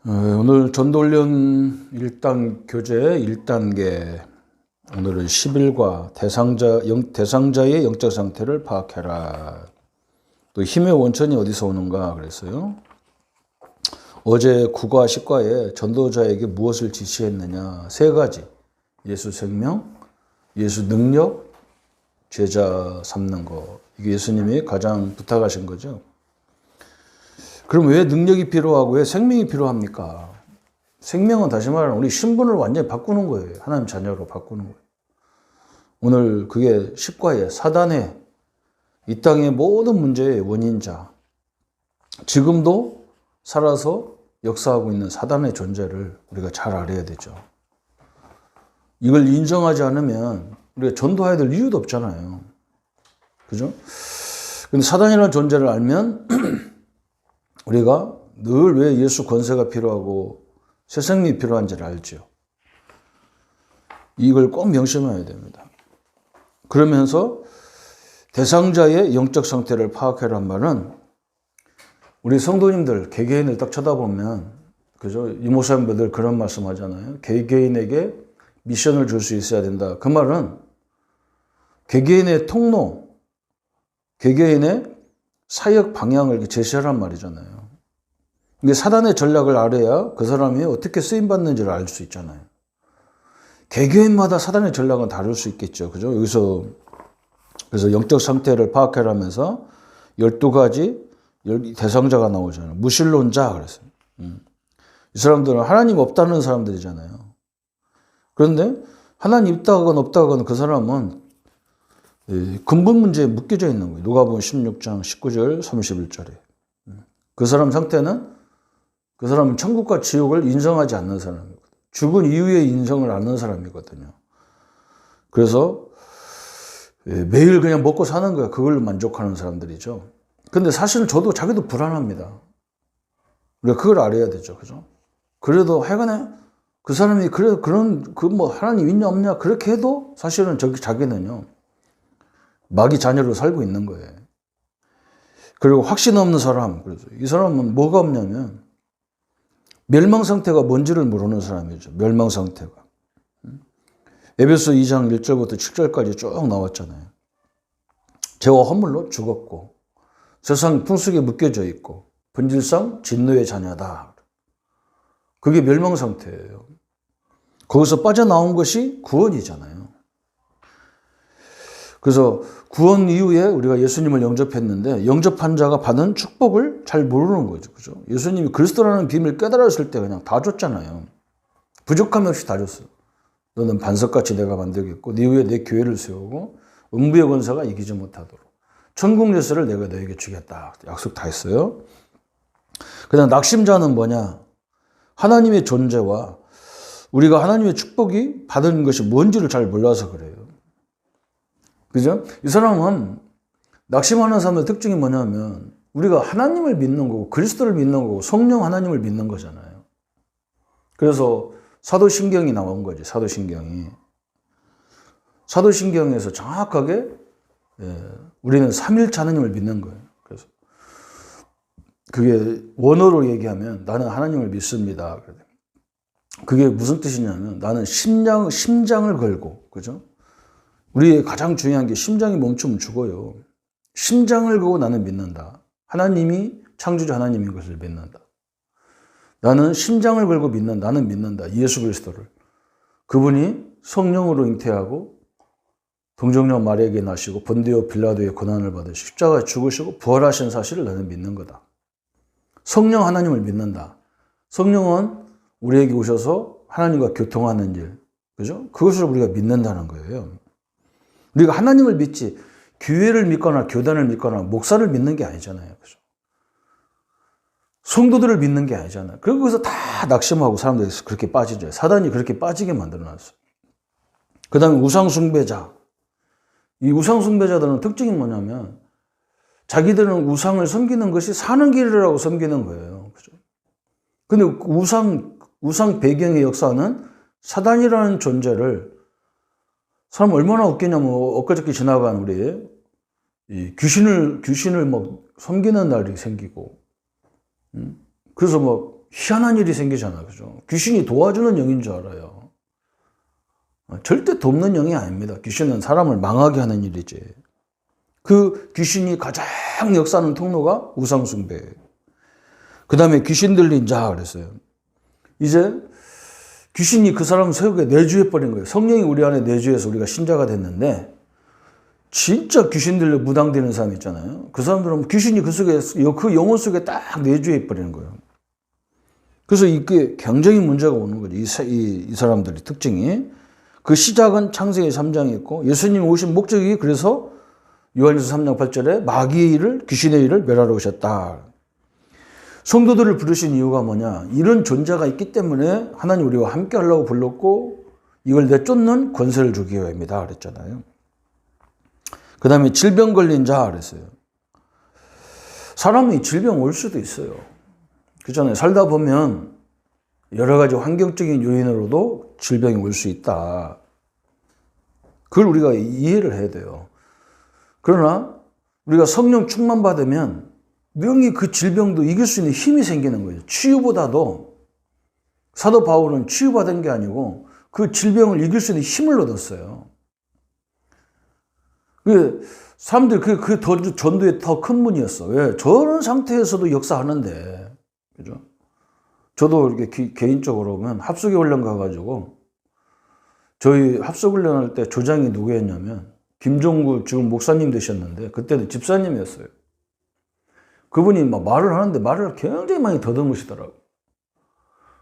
오늘 전도훈련 1단 교재 1단계, 오늘은 10일과 대상자의 영적 상태를 파악해라. 또 힘의 원천이 어디서 오는가 그랬어요. 어제 9과 10과에 전도자에게 무엇을 지시했느냐, 세 가지. 예수 생명, 예수 능력, 제자 삼는 거. 이게 예수님이 가장 부탁하신 거죠. 그럼 왜 능력이 필요하고 왜 생명이 필요합니까? 생명은 다시 말하면 우리 신분을 완전히 바꾸는 거예요. 하나님 자녀로 바꾸는 거예요. 오늘 그게 10과에 사단의 이 땅의 모든 문제의 원인자, 지금도 살아서 역사하고 있는 사단의 존재를 우리가 잘 알아야 되죠. 이걸 인정하지 않으면 우리가 전도해야 될 이유도 없잖아요. 그죠? 근데 사단이라는 존재를 알면 우리가 늘 왜 예수 권세가 필요하고 새 생명이 필요한지를 알죠. 이걸 꼭 명심해야 됩니다. 그러면서 대상자의 영적 상태를 파악해란 말은 우리 성도님들, 개개인을 딱 쳐다보면, 그죠? 이모사님들 그런 말씀 하잖아요. 개개인에게 미션을 줄 수 있어야 된다. 그 말은 개개인의 통로, 개개인의 사역 방향을 제시하란 말이잖아요. 이게 사단의 전략을 알아야 그 사람이 어떻게 쓰임받는지를 알 수 있잖아요. 개개인마다 사단의 전략은 다를 수 있겠죠. 그죠? 그래서 영적 상태를 파악해라면서 12가지 대상자가 나오잖아요. 무신론자 그랬어요. 이 사람들은 하나님 없다는 사람들이잖아요. 그런데 하나님 있다건 없다건 그 사람은 근본 문제에 묶여져 있는 거예요. 누가복음 16장 19절 31절에. 그 사람 상태는 그 사람은 천국과 지옥을 인정하지 않는 사람이거든요. 죽은 이후의 인정을 않는 사람이거든요. 그래서 매일 그냥 먹고 사는 거야. 그걸 만족하는 사람들이죠. 근데 사실은 저도 자기도 불안합니다. 우리가 그걸 알아야 되죠. 그죠? 그래도 하여간에 그 사람이 하나님 있냐 없냐 그렇게 해도 사실은 자기는요, 마귀 자녀로 살고 있는 거예요. 그리고 확신 없는 사람, 그래서 이 사람은 뭐가 없냐면 멸망 상태가 뭔지를 모르는 사람이죠. 멸망 상태가. 에베소 2장 1절부터 7절까지 쭉 나왔잖아요. 죄와 허물로 죽었고 세상 풍속에 묶여져 있고 본질상 진노의 자녀다. 그게 멸망 상태예요. 거기서 빠져나온 것이 구원이잖아요. 그래서 구원 이후에 우리가 예수님을 영접했는데 영접한 자가 받은 축복을 잘 모르는 거죠. 그죠? 예수님이 그리스도라는 비밀을 깨달았을 때 그냥 다 줬잖아요. 부족함 없이 다 줬어요. 너는 반석같이 내가 만들겠고 네 위에 내 교회를 세우고 음부의 권세가 이기지 못하도록 천국 열쇠를 내가 너에게 주겠다. 약속 다 했어요. 그냥 낙심자는 뭐냐? 하나님의 존재와 우리가 하나님의 축복이 받은 것이 뭔지를 잘 몰라서 그래요. 그죠? 이 사람은 낙심하는 사람의 특징이 뭐냐면 우리가 하나님을 믿는 거고 그리스도를 믿는 거고 성령 하나님을 믿는 거잖아요. 그래서 사도신경이 나온 거지. 사도신경에서 정확하게 우리는 삼일체 하나님을 믿는 거예요. 그래서 그게 원어로 얘기하면 나는 하나님을 믿습니다. 그게 무슨 뜻이냐면 나는 심장을 걸고, 그죠? 우리의 가장 중요한 게 심장이 멈추면 죽어요. 심장을 걸고 나는 믿는다. 하나님이 창조주 하나님인 것을 믿는다. 나는 심장을 걸고 나는 믿는다. 예수 그리스도를. 그분이 성령으로 잉태하고 동정녀 마리아에게 나시고 본디오 빌라도의 고난을 받으시고 십자가에 죽으시고 부활하신 사실을 나는 믿는 거다. 성령 하나님을 믿는다. 성령은 우리에게 오셔서 하나님과 교통하는 일, 그죠? 그것을 우리가 믿는다는 거예요. 우리가 하나님을 믿지 교회를 믿거나 교단을 믿거나 목사를 믿는 게 아니잖아요. 그죠? 성도들을 믿는 게 아니잖아요. 그리고 거기서 다 낙심하고 사람들이 그렇게 빠지죠. 사단이 그렇게 빠지게 만들어놨어요. 그 다음에 우상숭배자. 이 우상숭배자들은 특징이 뭐냐면 자기들은 우상을 섬기는 것이 사는 길이라고 섬기는 거예요. 그죠? 근데 우상 배경의 역사는 사단이라는 존재를 사람 얼마나 웃기냐면 엊그저께 지나간 우리 이 귀신을 막 섬기는 날이 생기고 그래서 막 희한한 일이 생기잖아. 그죠? 귀신이 도와주는 영인 줄 알아요. 절대 돕는 영이 아닙니다. 귀신은 사람을 망하게 하는 일이지. 그 귀신이 가장 역사하는 통로가 우상숭배예요. 그 다음에 귀신 들린 자 그랬어요. 이제 귀신이 그 사람 속에 내주해버린 거예요. 성령이 우리 안에 내주해서 우리가 신자가 됐는데 진짜 귀신 들려 무당되는 사람 있잖아요. 그 사람들은 귀신이 그 속에, 그 영혼 속에 딱 내주해버리는 거예요. 그래서 이게 굉장히 문제가 오는 거죠. 이 사람들의 특징이. 그 시작은 창세기 3장에 있고 예수님이 오신 목적이 그래서 요한일서 3장 8절에 마귀의 일을 귀신의 일을 멸하러 오셨다. 성도들을 부르신 이유가 뭐냐? 이런 존재가 있기 때문에 하나님 우리와 함께 하려고 불렀고 이걸 내쫓는 권세를 주기 위함이다 그랬잖아요. 그 다음에 질병 걸린 자 그랬어요. 사람이 질병 올 수도 있어요. 그렇잖아요. 살다 보면 여러 가지 환경적인 요인으로도 질병이 올 수 있다. 그걸 우리가 이해를 해야 돼요. 그러나 우리가 성령 충만 받으면 명히 그 질병도 이길 수 있는 힘이 생기는 거예요. 치유보다도 사도 바울은 치유받은 게 아니고 그 질병을 이길 수 있는 힘을 얻었어요. 사람들이 그 전도의 더 큰 문이었어. 왜? 저런 상태에서도 역사하는데. 그죠? 저도 이렇게 개인적으로 보면 합숙의 훈련 가가지고 저희 합숙훈련 할 때 조장이 누구였냐면 김종구 지금 목사님 되셨는데 그때도 집사님이었어요. 그분이 막 말을 하는데 말을 굉장히 많이 더듬으시더라고요.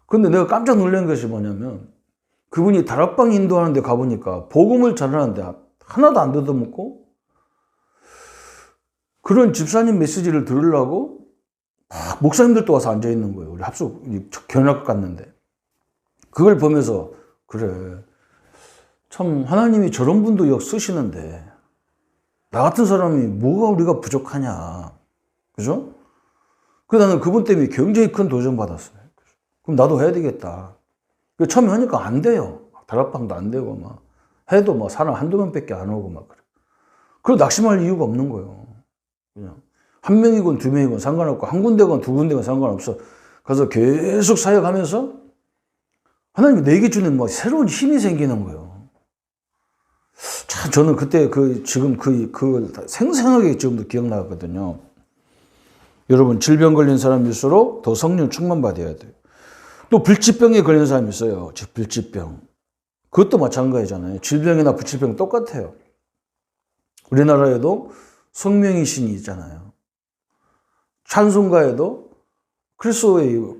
근데 내가 깜짝 놀란 것이 뭐냐면 그분이 다락방 인도하는 데 가보니까 복음을 전하는데 하나도 안 더듬었고 그런 집사님 메시지를 들으려고 목사님들도 와서 앉아있는 거예요. 우리 합숙 견학 갔는데. 그걸 보면서 그래 참 하나님이 저런 분도 쓰시는데 나 같은 사람이 뭐가 우리가 부족하냐. 그죠? 그래서 나는 그분 때문에 굉장히 큰 도전 받았어요. 그럼 나도 해야 되겠다. 처음에 하니까 안 돼요. 다락방도 안 되고 막 해도 뭐 사람 한두 명밖에 안 오고 막 그래. 그리고 낙심할 이유가 없는 거예요. 그냥 한 명이건 두 명이건 상관없고 한 군데건 두 군데건 상관없어. 그래서 계속 사역하면서 하나님이 내게 주는 뭐 새로운 힘이 생기는 거예요. 참 저는 그때 지금 생생하게 지금도 기억나거든요. 여러분 질병 걸린 사람일수록 더 성령 충만 받아야 돼요. 또 불치병에 걸린 사람이 있어요. 불치병. 그것도 마찬가지잖아요. 질병이나 불치병 똑같아요. 우리나라에도 성명의 신이 있잖아요. 찬송가에도 크루스비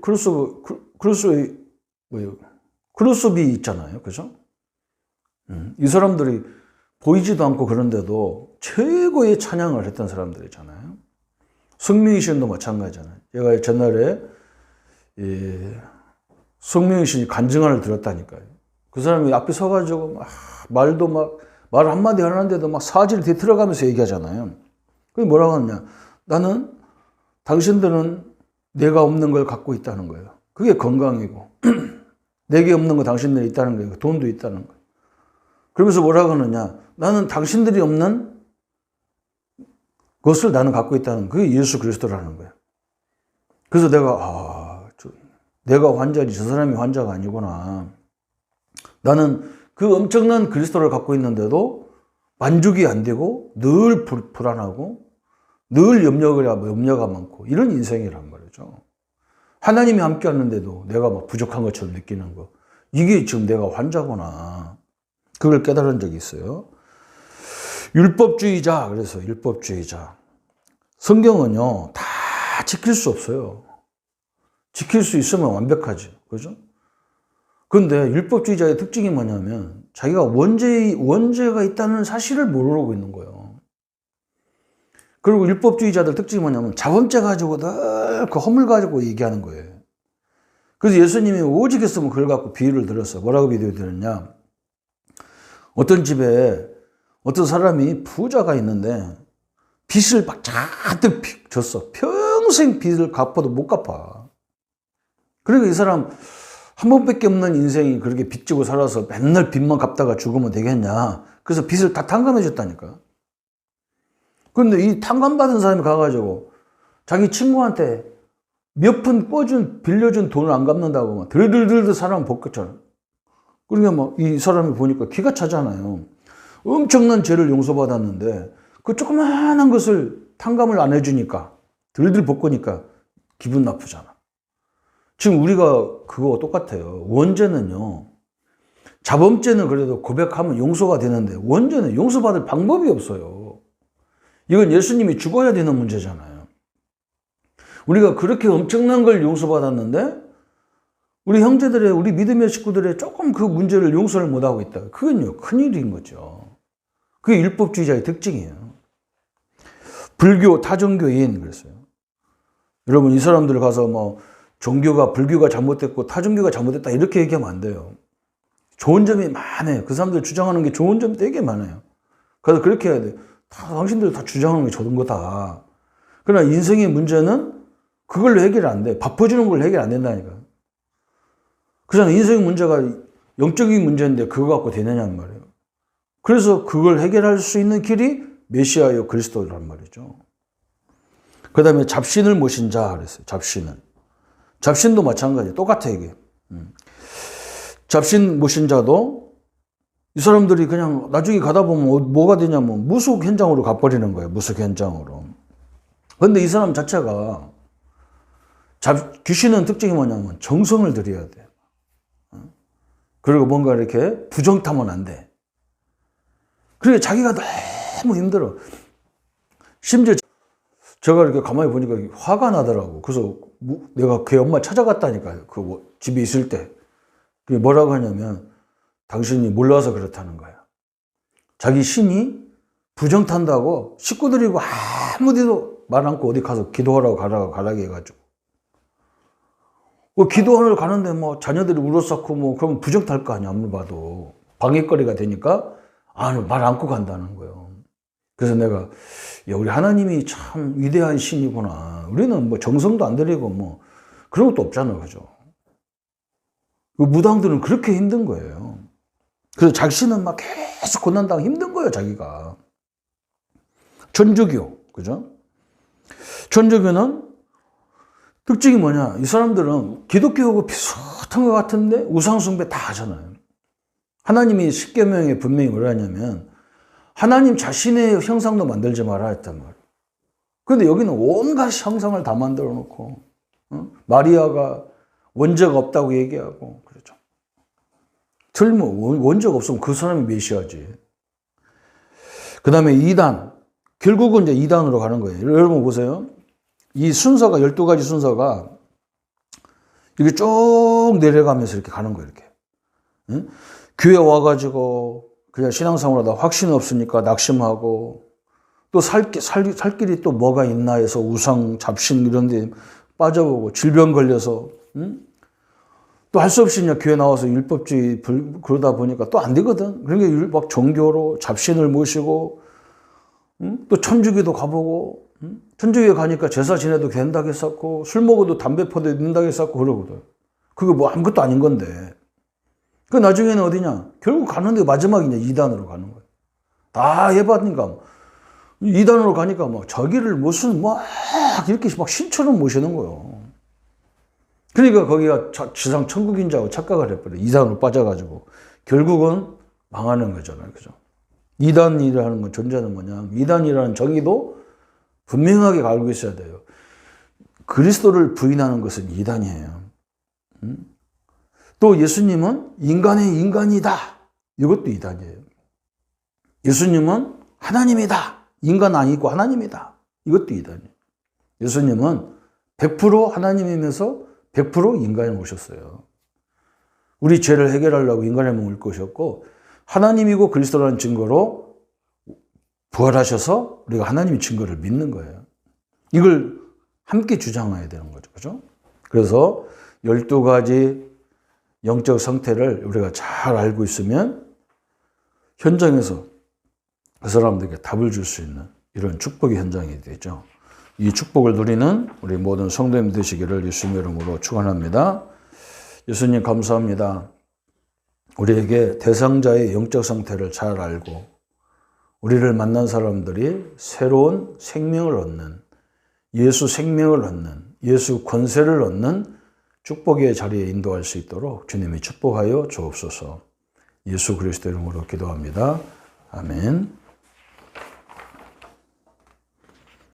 있잖아요. 그죠? 이 사람들이 보이지도 않고 그런데도 최고의 찬양을 했던 사람들이잖아요. 성명의 신도 마찬가지잖아요. 제가 전날에 성명의 신이 간증을 들었다니까요. 그 사람이 앞에 서가지고 말 한마디 하는데도 막 사지를 뒤틀어가면서 얘기하잖아요. 그게 뭐라고 하느냐. 나는 당신들은 내가 없는 걸 갖고 있다는 거예요. 그게 건강이고 내게 없는 거 당신들이 있다는 거예요. 돈도 있다는 거예요. 그러면서 뭐라고 하느냐. 나는 당신들이 없는 것을 나는 갖고 있다는 그게 예수 그리스도라는 거예요. 그래서 내가 환자지 저 사람이 환자가 아니구나. 나는 그 엄청난 그리스도를 갖고 있는데도 만족이 안 되고 늘 불안하고 늘 염려가 많고 이런 인생이란 말이죠. 하나님이 함께 하는데도 내가 막 부족한 것처럼 느끼는 거. 이게 지금 내가 환자구나. 그걸 깨달은 적이 있어요. 율법주의자. 그래서 율법주의자. 성경은요, 다 지킬 수 없어요. 지킬 수 있으면 완벽하죠. 그죠? 그런데 율법주의자의 특징이 뭐냐면 자기가 원죄가 있다는 사실을 모르고 있는 거예요. 그리고 율법주의자들 특징이 뭐냐면 자범죄 가지고 늘 그 허물 가지고 얘기하는 거예요. 그래서 예수님이 오직 했으면 그걸 갖고 비유를 들었어. 뭐라고 비유를 들었냐? 어떤 집에 어떤 사람이 부자가 있는데 빚을 막 잔뜩 졌어. 평생 빚을 갚아도 못 갚아. 그러니까 이 사람 한 번밖에 없는 인생이 그렇게 빚지고 살아서 맨날 빚만 갚다가 죽으면 되겠냐. 그래서 빚을 다 탕감해 줬다니까. 그런데 이 탕감받은 사람이 가가지고 자기 친구한테 몇 푼 빌려준 돈을 안 갚는다고 막 들들들들 사람 벗겼잖아요. 그러니까 막 이 사람이 보니까 기가 차잖아요. 엄청난 죄를 용서받았는데 그 조그마한 것을 탕감을 안 해주니까 들들 벗고니까 기분 나쁘잖아. 지금 우리가 그거 똑같아요. 원죄는요. 자범죄는 그래도 고백하면 용서가 되는데 원죄는 용서받을 방법이 없어요. 이건 예수님이 죽어야 되는 문제잖아요. 우리가 그렇게 엄청난 걸 용서받았는데 우리 형제들의, 우리 믿음의 식구들의 조금 그 문제를 용서를 못하고 있다. 그건요, 큰일인 거죠. 그게 율법주의자의 특징이에요. 불교, 타종교인, 그랬어요. 여러분, 이 사람들 가서 뭐, 불교가 잘못됐고 타종교가 잘못됐다, 이렇게 얘기하면 안 돼요. 좋은 점이 많아요. 그 사람들 주장하는 게 좋은 점이 되게 많아요. 그래서 그렇게 해야 돼요. 당신들 다 주장하는 게 좋은 거다. 그러나 인생의 문제는 그걸로 해결 안 돼. 밥 퍼주는 걸로 해결 안 된다니까. 그잖아요. 인생의 문제가 영적인 문제인데 그거 갖고 되느냐는 말이에요. 그래서 그걸 해결할 수 있는 길이 메시아요 그리스도란 말이죠. 그 다음에 잡신을 모신 자 그랬어요. 잡신도 마찬가지예요. 똑같아 이게. 잡신 모신 자도 이 사람들이 그냥 나중에 가다 보면 뭐가 되냐면 무속 현장으로 가버리는 거예요. 무속 현장으로. 근데 이 사람 자체가 귀신은 특징이 뭐냐면 정성을 들여야 돼요. 그리고 뭔가 이렇게 부정타면 안 돼. 그러니까 자기가 너무 힘들어. 심지어 제가 이렇게 가만히 보니까 화가 나더라고. 그래서 내가 걔 엄마 찾아갔다니까요. 집에 있을 때. 그게 뭐라고 하냐면 당신이 몰라서 그렇다는 거야. 자기 신이 부정탄다고 식구들이고 아무데도 말 않고 어디 가서 기도하라고 가라고 해가지고. 기도하러 가는데 뭐 자녀들이 울어쌌고 뭐 그러면 부정탈 거 아니야. 아무리 봐도. 방해거리가 되니까 말 않고 간다는 거예요. 그래서 내가 야, 우리 하나님이 참 위대한 신이구나. 우리는 뭐 정성도 안 들이고 뭐 그런 것도 없잖아요. 그죠? 무당들은 그렇게 힘든 거예요. 그래서 자신은 막 계속 고난당하고 힘든 거예요. 자기가. 천주교. 그죠? 천주교는 특징이 뭐냐? 이 사람들은 기독교하고 비슷한 것 같은데 우상숭배 다 하잖아요. 하나님이 십계명에 분명히 뭐라 하냐면 하나님 자신의 형상도 만들지 마라 했단 말이에요. 그런데 여기는 온갖 형상을 다 만들어 놓고 마리아가 원죄가 없다고 얘기하고 그렇죠. 원죄가 없으면 그 사람이 메시아지. 그 다음에 2단. 결국은 이제 2단으로 가는 거예요. 여러분 보세요. 이 순서가 12가지 순서가 이렇게 쭉 내려가면서 이렇게 가는 거예요. 이렇게. 응? 교회 와가지고 그냥 신앙생활 하다 확신 없으니까 낙심하고 또 살 길이 또 뭐가 있나 해서 우상, 잡신 이런 데 빠져보고 질병 걸려서 응? 또 할 수 없이 그냥 교회 나와서 율법주의 그러다 보니까 또 안 되거든. 그러니까 율법 종교로 잡신을 모시고 응? 또 천주교도 가보고 응? 천주교에 가니까 제사 지내도 된다고 했었고 술 먹어도 담배 퍼도 된다고 했었고 그러거든. 그게 뭐 아무것도 아닌 건데 그 나중에는 어디냐? 결국 가는데 마지막에 이제 2단으로 가는 거예요. 다 해봤으니까 2단으로 가니까 막 자기를 무슨 막 이렇게 막 신처럼 모시는 거예요. 그러니까 거기가 지상 천국인 줄 알고 착각을 해버려. 2단으로 빠져가지고 결국은 망하는 거잖아요. 그죠? 2단이라는 건 존재는 뭐냐? 2단이라는 정의도 분명하게 알고 있어야 돼요. 그리스도를 부인하는 것은 2단이에요. 또 예수님은 인간의 인간이다. 이것도 2단이에요. 예수님은 하나님이다. 인간 아니고 하나님이다. 이것도 2단이에요. 예수님은 100% 하나님이면서 100% 인간을 오셨어요. 우리 죄를 해결하려고 인간의 몸을 입고 오셨고 하나님이고 그리스도라는 증거로 부활하셔서 우리가 하나님의 증거를 믿는 거예요. 이걸 함께 주장해야 되는 거죠. 그죠? 그래서 12가지 영적 상태를 우리가 잘 알고 있으면 현장에서 그 사람들에게 답을 줄 수 있는 이런 축복의 현장이 되죠. 이 축복을 누리는 우리 모든 성도님 되시기를 예수님의 이름으로 축원합니다. 예수님 감사합니다. 우리에게 대상자의 영적 상태를 잘 알고 우리를 만난 사람들이 새로운 생명을 얻는 예수 생명을 얻는 예수 권세를 얻는 축복의 자리에 인도할 수 있도록 주님이 축복하여 주옵소서. 예수 그리스도 이름으로 기도합니다. 아멘.